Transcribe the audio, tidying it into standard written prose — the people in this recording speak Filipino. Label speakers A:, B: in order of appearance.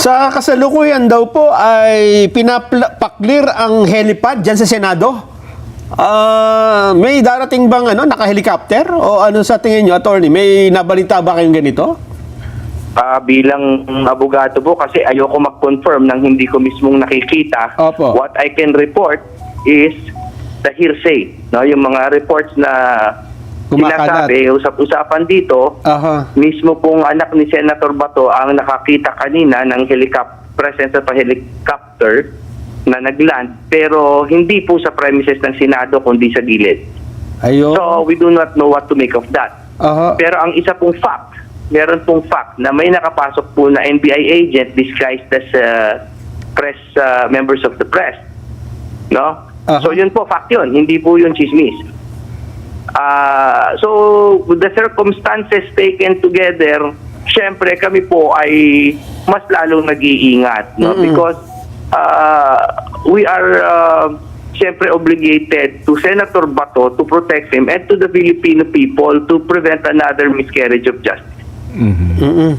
A: Sa kasalukuyan daw po ay pinapaklir ang helipad dyan sa Senado. May darating bang naka-helicopter? O ano sa tingin nyo, attorney? May nabalita ba kayong ganito?
B: Bilang abogado po, kasi ayoko mag-confirm ng hindi ko mismong nakikita.
A: Opo.
B: What I can report is the hearsay. No? Yung mga reports na
A: Kumakalat.
B: sinasabi, usap-usapan dito,
A: Aha.
B: mismo pong anak ni Senator Bato ang nakakita kanina ng presence of a helicopter na nagland, pero hindi po sa premises ng Senado kundi sa gilid.
A: Ayun.
B: So we do not know what to make of that.
A: Aha.
B: Pero ang isa pong fact, meron pong fact na may nakapasok po na NBI agent disguised as members of the press. No?
A: Aha.
B: So yun po, fact yun. Hindi po yun chismis. So with the circumstances taken together, syempre kami po ay mas lalong nag-iingat. No? Because we are syempre obligated to Senator Bato to protect him and to the Filipino people to prevent another miscarriage of justice.
A: Mm-mm.